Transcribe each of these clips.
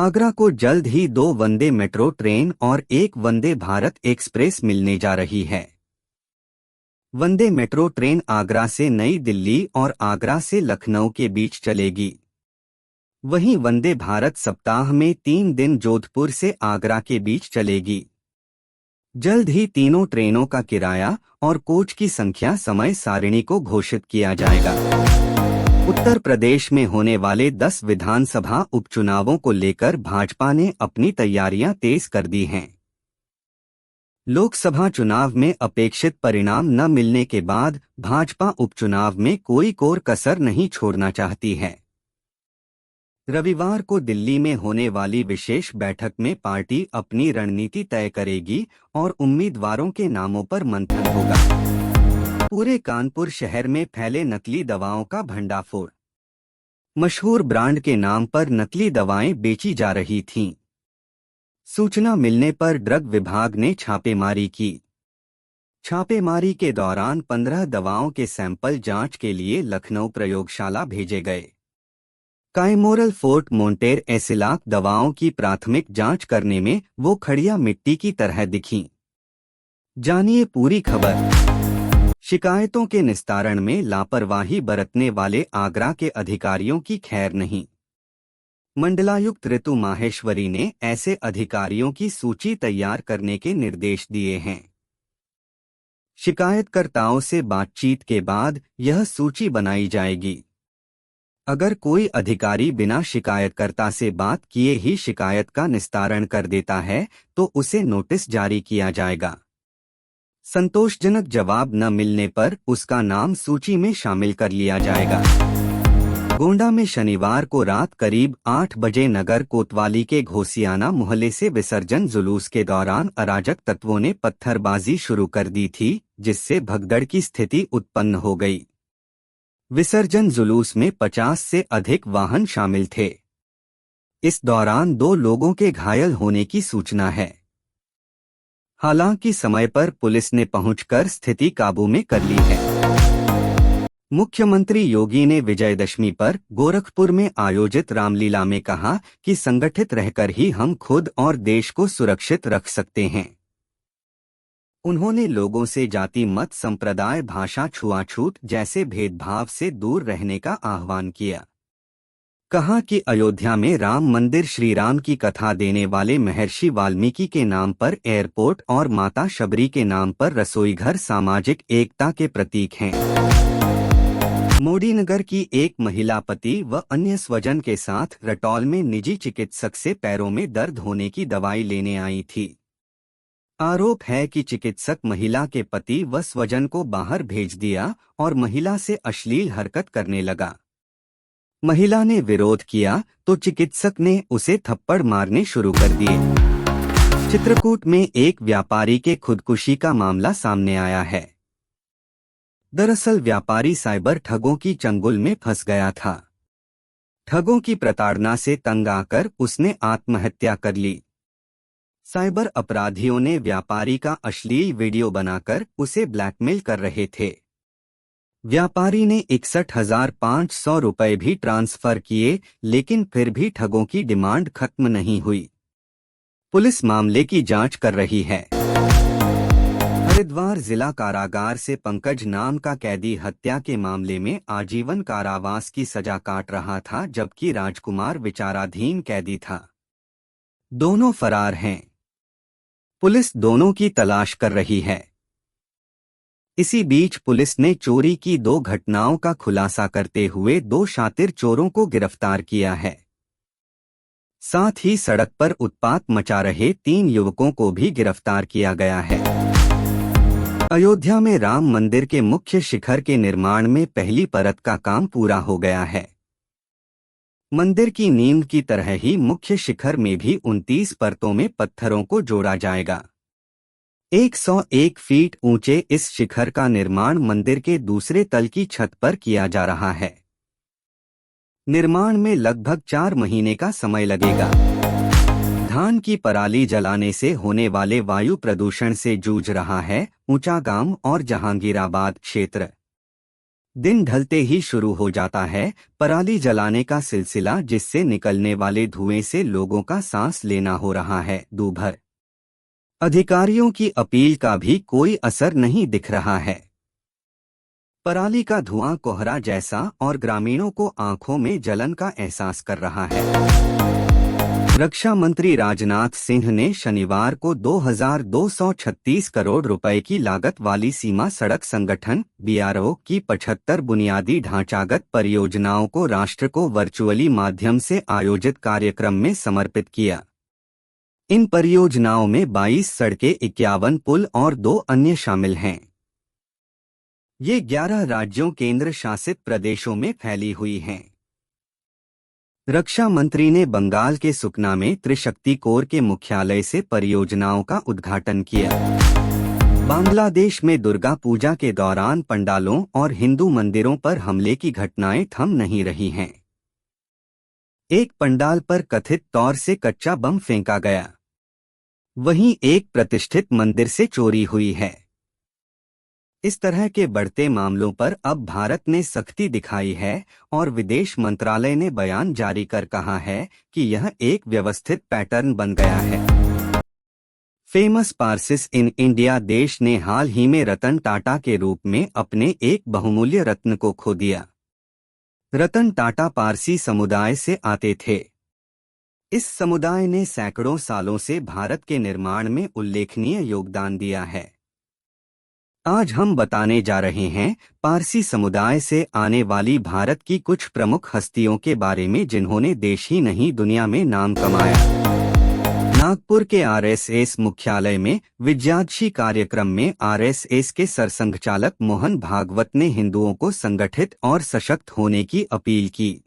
आगरा को जल्द ही 2 वंदे metro train और 1 वंदे भारत एक्सप्रेस मिलने जा रही है। वंदे मेट्रो ट्रेन आगरा से नई दिल्ली और आगरा से लखनऊ के बीच चलेगी। वहीं वंदे भारत सप्ताह में 3 दिन जोधपुर से आगरा के बीच चलेगी। जल्द ही तीनों ट्रेनों का किराया और कोच की संख्या समय सारिणी को घोषित किया जाएगा। उत्तर प्रदेश में होने वाले 10 विधानसभा उपचुनावों को लेकर भाजपा ने अपनी तैयारियां तेज कर दी हैं। लोकसभा चुनाव में अपेक्षित परिणाम न मिलने के बाद भाजपा उपचुनाव में कोई कोर कसर नहीं छोड़ना चाहती है। रविवार को दिल्ली में होने वाली विशेष बैठक में पार्टी अपनी रणनीति तय करेगी और उम्मीदवारों के नामों पर मंथन होगा। पूरे कानपुर शहर में फैले नकली दवाओं का भंडाफोड़। मशहूर ब्रांड के नाम पर नकली दवाएं बेची जा रही थीं। सूचना मिलने पर ड्रग विभाग ने छापेमारी की। छापेमारी के दौरान 15 दवाओं के सैंपल जांच के लिए लखनऊ प्रयोगशाला भेजे गए। काइमोरल फोर्ट मोंटेर एसिलाक दवाओं की प्राथमिक जांच करने में वो खड़िया मिट्टी की तरह दिखीं। जानिए पूरी खबर। शिकायतों के निस्तारण में लापरवाही बरतने वाले आगरा के अधिकारियों की खैर नहीं। मंडलायुक्त ऋतु माहेश्वरी ने ऐसे अधिकारियों की सूची तैयार करने के निर्देश दिए हैं। शिकायतकर्ताओं से बातचीत के बाद यह सूची बनाई जाएगी। अगर कोई अधिकारी बिना शिकायतकर्ता से बात किए ही शिकायत का निस्तारण कर देता है तो उसे नोटिस जारी किया जाएगा। संतोषजनक जवाब न मिलने पर उसका नाम सूची में शामिल कर लिया जाएगा। गोंडा में शनिवार को रात करीब 8 बजे नगर कोतवाली के घोसियाना मोहल्ले से विसर्जन जुलूस के दौरान अराजक तत्वों ने पत्थरबाजी शुरू कर दी थी, जिससे भगदड़ की स्थिति उत्पन्न हो गई। विसर्जन जुलूस में 50 से अधिक वाहन शामिल थे। इस दौरान 2 लोगों के घायल होने की सूचना है। हालांकि समय पर पुलिस ने पहुंचकर स्थिति काबू में कर ली है। मुख्यमंत्री योगी ने विजयदशमी पर गोरखपुर में आयोजित रामलीला में कहा कि संगठित रहकर ही हम खुद और देश को सुरक्षित रख सकते हैं। उन्होंने लोगों से जाति मत संप्रदाय भाषा छुआछूत जैसे भेदभाव से दूर रहने का आह्वान किया। कहा कि अयोध्या में राम मंदिर श्री राम की कथा देने वाले महर्षि वाल्मीकि के नाम पर एयरपोर्ट और माता शबरी के नाम पर रसोईघर सामाजिक एकता के प्रतीक हैं। मोदीनगर की एक महिला पति व अन्य स्वजन के साथ रटौल में निजी चिकित्सक से पैरों में दर्द होने की दवाई लेने आई थी। आरोप है कि चिकित्सक महिला के पति व स्वजन को बाहर भेज दिया और महिला से अश्लील हरकत करने लगा। महिला ने विरोध किया तो चिकित्सक ने उसे थप्पड़ मारने शुरू कर दिए। चित्रकूट में एक व्यापारी के खुदकुशी का मामला सामने आया है। दरअसल व्यापारी साइबर ठगों की चंगुल में फंस गया था। ठगों की प्रताड़ना से तंग आकर उसने आत्महत्या कर ली। साइबर अपराधियों ने व्यापारी का अश्लील वीडियो बनाकर उसे ब्लैकमेल कर रहे थे। व्यापारी ने 61,500 रुपए भी ट्रांसफर किए, लेकिन फिर भी ठगों की डिमांड खत्म नहीं हुई। पुलिस मामले की जांच कर रही है। हरिद्वार जिला कारागार से पंकज नाम का कैदी हत्या के मामले में आजीवन कारावास की सजा काट रहा था, जबकि राजकुमार विचाराधीन कैदी था। दोनों फरार हैं। पुलिस दोनों की तलाश कर रही है। इसी बीच पुलिस ने चोरी की 2 घटनाओं का खुलासा करते हुए 2 शातिर चोरों को गिरफ्तार किया है। साथ ही सड़क पर उत्पात मचा रहे 3 युवकों को भी गिरफ्तार किया गया है। अयोध्या में राम मंदिर के मुख्य शिखर के निर्माण में पहली परत का काम पूरा हो गया है। मंदिर की नींव की तरह ही मुख्य शिखर में भी 29 परतों में पत्थरों को जोड़ा जाएगा। 101 फीट ऊंचे इस शिखर का निर्माण मंदिर के दूसरे तल की छत पर किया जा रहा है। निर्माण में लगभग 4 महीने का समय लगेगा। धान की पराली जलाने से होने वाले वायु प्रदूषण से जूझ रहा है ऊंचागाम और जहांगीराबाद क्षेत्र। दिन ढलते ही शुरू हो जाता है पराली जलाने का सिलसिला, जिससे निकलने वाले धुएं से लोगों का सांस लेना हो रहा है दूभर। अधिकारियों की अपील का भी कोई असर नहीं दिख रहा है। पराली का धुआं कोहरा जैसा और ग्रामीणों को आंखों में जलन का एहसास कर रहा है। रक्षा मंत्री राजनाथ सिंह ने शनिवार को 2236 करोड़ रुपए की लागत वाली सीमा सड़क संगठन बीआरओ की 75 बुनियादी ढांचागत परियोजनाओं को राष्ट्र को वर्चुअली माध्यम से आयोजित कार्यक्रम में समर्पित किया। इन परियोजनाओं में 22 सड़कें, 51 पुल और 2 अन्य शामिल हैं। ये 11 राज्यों, केंद्र शासित प्रदेशों में फैली हुई हैं। रक्षा मंत्री ने बंगाल के सुकना में त्रिशक्ति कोर के मुख्यालय से परियोजनाओं का उद्घाटन किया। बांग्लादेश में दुर्गा पूजा के दौरान पंडालों और हिंदू मंदिरों पर हमले की घटनाएं थम नहीं रही हैं। एक पंडाल पर कथित तौर से कच्चा बम फेंका गया। वहीं एक प्रतिष्ठित मंदिर से चोरी हुई है। इस तरह के बढ़ते मामलों पर अब भारत ने सख्ती दिखाई है और विदेश मंत्रालय ने बयान जारी कर कहा है कि यह एक व्यवस्थित पैटर्न बन गया है। फेमस पार्सिस इन इंडिया देश ने हाल ही में रतन टाटा के रूप में अपने एक बहुमूल्य रत्न को खो दिया। रतन टाटा पारसी समुदाय से आते थे। इस समुदाय ने सैकड़ों सालों से भारत के निर्माण में उल्लेखनीय योगदान दिया है। आज हम बताने जा रहे हैं पारसी समुदाय से आने वाली भारत की कुछ प्रमुख हस्तियों के बारे में जिन्होंने देश ही नहीं दुनिया में नाम कमाया। नागपुर के आरएसएस मुख्यालय में विजयादशमी कार्यक्रम में आरएसएस के सरसंघचालक मोहन भागवत ने हिंदुओं को संगठित और सशक्त होने की अपील की।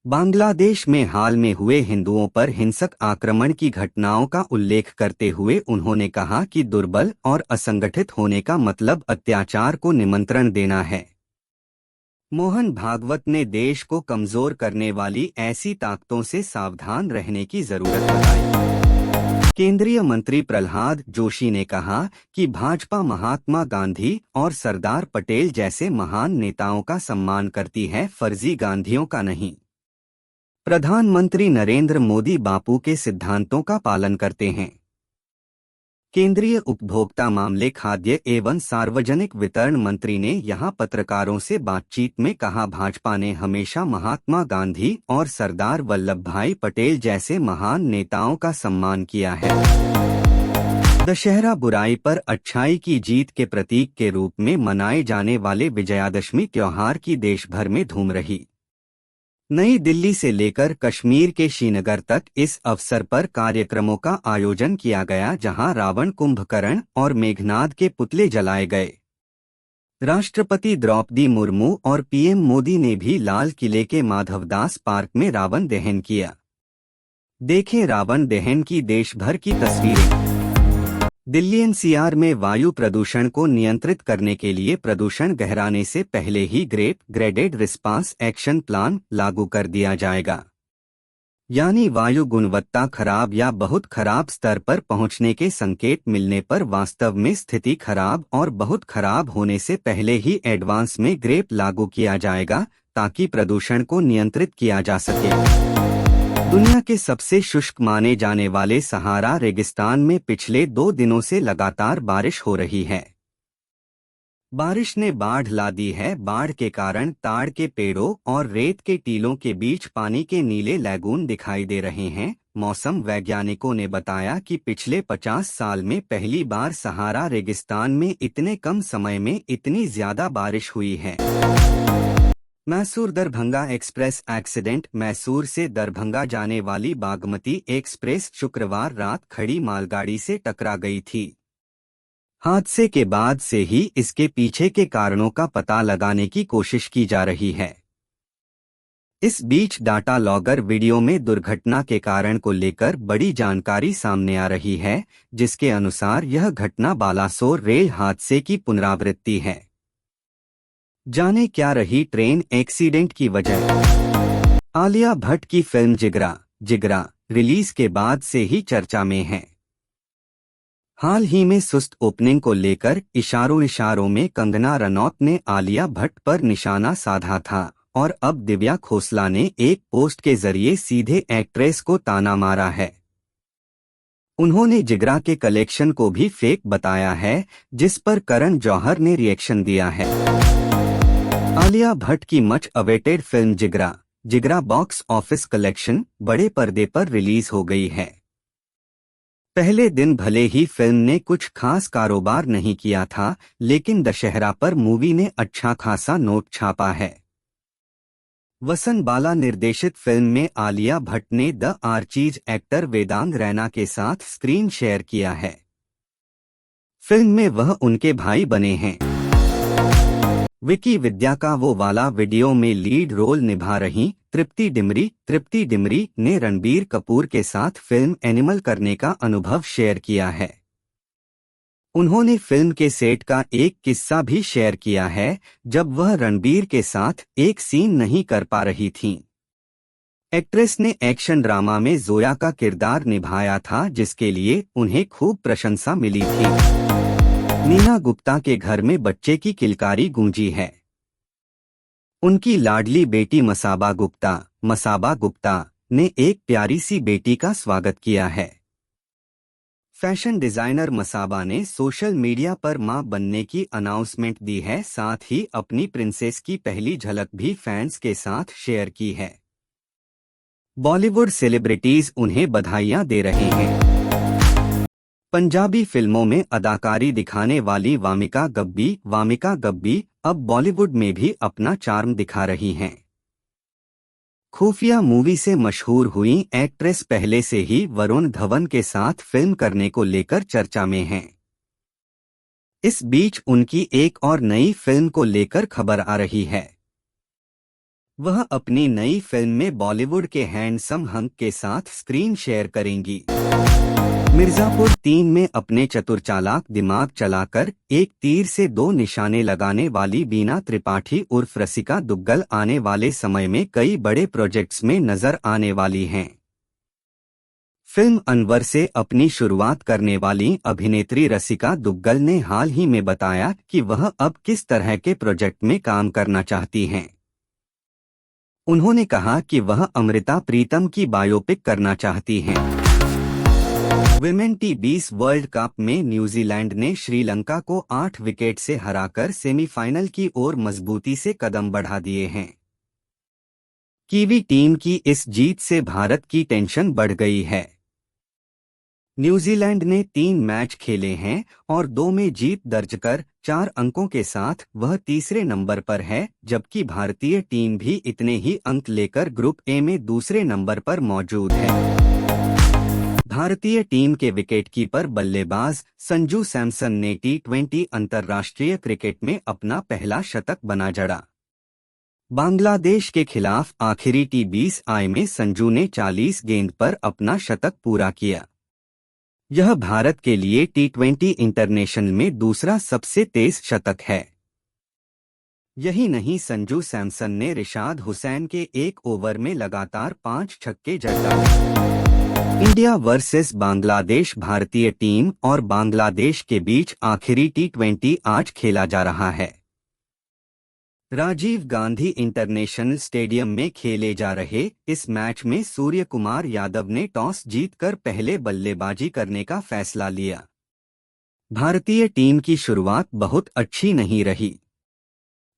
बांग्लादेश में हाल में हुए हिंदुओं पर हिंसक आक्रमण की घटनाओं का उल्लेख करते हुए उन्होंने कहा कि दुर्बल और असंगठित होने का मतलब अत्याचार को निमंत्रण देना है। मोहन भागवत ने देश को कमजोर करने वाली ऐसी ताकतों से सावधान रहने की जरूरत बताई। केंद्रीय मंत्री प्रहलाद जोशी ने कहा कि भाजपा महात्मा गांधी और सरदार पटेल जैसे महान नेताओं का सम्मान करती है, फर्जी गांधियों का नहीं। प्रधानमंत्री नरेंद्र मोदी बापू के सिद्धांतों का पालन करते हैं। केंद्रीय उपभोक्ता मामले, खाद्य एवं सार्वजनिक वितरण मंत्री ने यहां पत्रकारों से बातचीत में कहा, भाजपा ने हमेशा महात्मा गांधी और सरदार वल्लभ भाई पटेल जैसे महान नेताओं का सम्मान किया है। दशहरा बुराई पर अच्छाई की जीत के प्रतीक के रूप में मनाए जाने वाले विजयादशमी त्योहार की देश भर में धूम रही। नई दिल्ली से लेकर कश्मीर के श्रीनगर तक इस अवसर पर कार्यक्रमों का आयोजन किया गया, जहां रावण, कुंभकर्ण और मेघनाद के पुतले जलाए गए। राष्ट्रपति द्रौपदी मुर्मू और पीएम मोदी ने भी लाल किले के माधवदास पार्क में रावण दहन किया। देखें रावण दहन की देश भर की तस्वीरें। दिल्ली एनसीआर में वायु प्रदूषण को नियंत्रित करने के लिए प्रदूषण गहराने से पहले ही ग्रेडेड रिस्पांस एक्शन प्लान लागू कर दिया जाएगा। यानी वायु गुणवत्ता खराब या बहुत खराब स्तर पर पहुंचने के संकेत मिलने पर वास्तव में स्थिति खराब और बहुत खराब होने से पहले ही एडवांस में ग्रेप लागू किया जाएगा, ताकि प्रदूषण को नियंत्रित किया जा सके। दुनिया के सबसे शुष्क माने जाने वाले सहारा रेगिस्तान में पिछले 2 दिनों से लगातार बारिश हो रही है। बारिश ने बाढ़ ला दी है। बाढ़ के कारण ताड़ के पेड़ों और रेत के टीलों के बीच पानी के नीले लैगून दिखाई दे रहे हैं। मौसम वैज्ञानिकों ने बताया कि पिछले 50 साल में पहली बार सहारा रेगिस्तान में इतने कम समय में इतनी ज्यादा बारिश हुई है। Mysore Darbhanga express accident. मैसूर से दरभंगा जाने वाली बागमती एक्सप्रेस शुक्रवार रात खड़ी मालगाड़ी से टकरा गई थी। हादसे के बाद से ही इसके पीछे के कारणों का पता लगाने की कोशिश की जा रही है। इस बीच डाटा लॉगर वीडियो में दुर्घटना के कारण को लेकर बड़ी जानकारी सामने आ रही है, जिसके अनुसार यह घटना बालासोर रेल हादसे की पुनरावृत्ति है। जाने क्या रही ट्रेन एक्सीडेंट की वजह। आलिया भट्ट की फिल्म जिगरा रिलीज के बाद से ही चर्चा में है। हाल ही में सुस्त ओपनिंग को लेकर इशारों में कंगना रनौत ने आलिया भट्ट पर निशाना साधा था और अब दिव्या खोसला ने एक पोस्ट के जरिए सीधे एक्ट्रेस को ताना मारा है। उन्होंने जिगरा के कलेक्शन को भी फेक बताया है, जिस पर करण जौहर ने रिएक्शन दिया है। आलिया भट्ट की much awaited film Jigra box office collection बड़े पर्दे पर रिलीज हो गई है। पहले दिन भले ही फिल्म ने कुछ खास कारोबार नहीं किया था, लेकिन दशहरा पर मूवी ने अच्छा खासा नोट छापा है। वसन बाला निर्देशित फिल्म में आलिया भट्ट ने the Archies actor Vedang Raina के साथ स्क्रीन शेयर किया है। फिल्म में वह उनके भाई बने हैं। विकी विद्या का वो वाला वीडियो में लीड रोल निभा रही तृप्ति डिमरी ने रणबीर कपूर के साथ फिल्म एनिमल करने का अनुभव शेयर किया है। उन्होंने फिल्म के सेट का एक किस्सा भी शेयर किया है, जब वह रणबीर के साथ एक सीन नहीं कर पा रही थीं। एक्ट्रेस ने एक्शन ड्रामा में जोया का किरदार निभाया था, जिसके लिए उन्हें खूब प्रशंसा मिली थी। नीना गुप्ता के घर में बच्चे की किलकारी गूंजी है। उनकी लाडली बेटी मसाबा गुप्ता ने एक प्यारी सी बेटी का स्वागत किया है। फैशन डिजाइनर मसाबा ने सोशल मीडिया पर मां बनने की अनाउंसमेंट दी है, साथ ही अपनी प्रिंसेस की पहली झलक भी फैंस के साथ शेयर की है। बॉलीवुड सेलिब्रिटीज उन्हें बधाइयां दे रहे हैं। पंजाबी फिल्मों में अदाकारी दिखाने वाली वामिका गब्बी अब बॉलीवुड में भी अपना चार्म दिखा रही हैं। खुफिया मूवी से मशहूर हुई एक्ट्रेस पहले से ही वरुण धवन के साथ फिल्म करने को लेकर चर्चा में हैं। इस बीच उनकी एक और नई फिल्म को लेकर खबर आ रही है। वह अपनी नई फिल्म में बॉलीवुड के हैंडसम हंक के साथ स्क्रीन शेयर करेंगी। मिर्जापुर 3 में अपने चतुर चालाक दिमाग चलाकर एक तीर से 2 निशाने लगाने वाली बीना त्रिपाठी उर्फ रसिका दुग्गल आने वाले समय में कई बड़े प्रोजेक्ट्स में नजर आने वाली हैं। फिल्म अनवर से अपनी शुरुआत करने वाली अभिनेत्री रसिका दुग्गल ने हाल ही में बताया कि वह अब किस तरह के प्रोजेक्ट में काम करना चाहती हैं। उन्होंने कहा कि वह अमृता प्रीतम की बायोपिक करना चाहती हैं। विमेन टी20 वर्ल्ड कप में न्यूजीलैंड ने श्रीलंका को 8 विकेट से हराकर सेमीफाइनल की ओर मजबूती से कदम बढ़ा दिए हैं। कीवी टीम की इस जीत से भारत की टेंशन बढ़ गई है। न्यूजीलैंड ने 3 मैच खेले हैं और 2 में जीत दर्ज कर 4 अंकों के साथ वह तीसरे नंबर पर है, जबकि भारतीय टीम भी इतने ही अंक लेकर ग्रुप ए में दूसरे नंबर पर मौजूद है। भारतीय टीम के विकेटकीपर बल्लेबाज संजू सैमसन ने टी20 अंतर्राष्ट्रीय क्रिकेट में अपना पहला शतक बना जड़ा। बांग्लादेश के खिलाफ आखिरी टी20 में संजू ने 40 गेंद पर अपना शतक पूरा किया। यह भारत के लिए टी20 इंटरनेशनल में दूसरा सबसे तेज शतक है। यही नहीं, संजू सैमसन ने रिशाद हुसैन के 1 ओवर में लगातार 5 छक्के जड़ डाले। इंडिया वर्सेस बांग्लादेश भारतीय टीम और बांग्लादेश के बीच आखिरी टी20 आज खेला जा रहा है। राजीव गांधी इंटरनेशनल स्टेडियम में खेले जा रहे इस मैच में सूर्य कुमार यादव ने टॉस जीतकर पहले बल्लेबाजी करने का फैसला लिया। भारतीय टीम की शुरुआत बहुत अच्छी नहीं रही।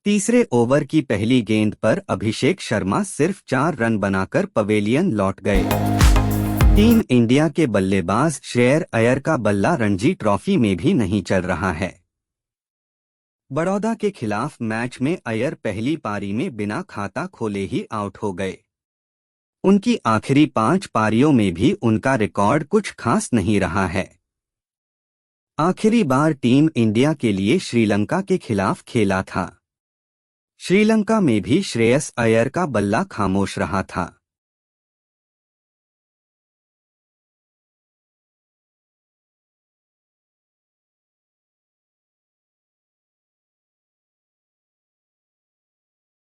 तीसरे ओवर की पहली गेंद पर अभिषेक शर्मा सिर्फ 4 रन बनाकर पवेलियन लौट गए। टीम इंडिया के बल्लेबाज श्रेयस अय्यर का बल्ला रणजी ट्रॉफी में भी नहीं चल रहा है। बड़ौदा के खिलाफ मैच में अय्यर पहली पारी में बिना खाता खोले ही आउट हो गए। उनकी आखिरी 5 पारियों में भी उनका रिकॉर्ड कुछ खास नहीं रहा है। आखिरी बार टीम इंडिया के लिए श्रीलंका के खिलाफ खेला था। श्रीलंका में भी श्रेयस अय्यर का बल्ला खामोश रहा था।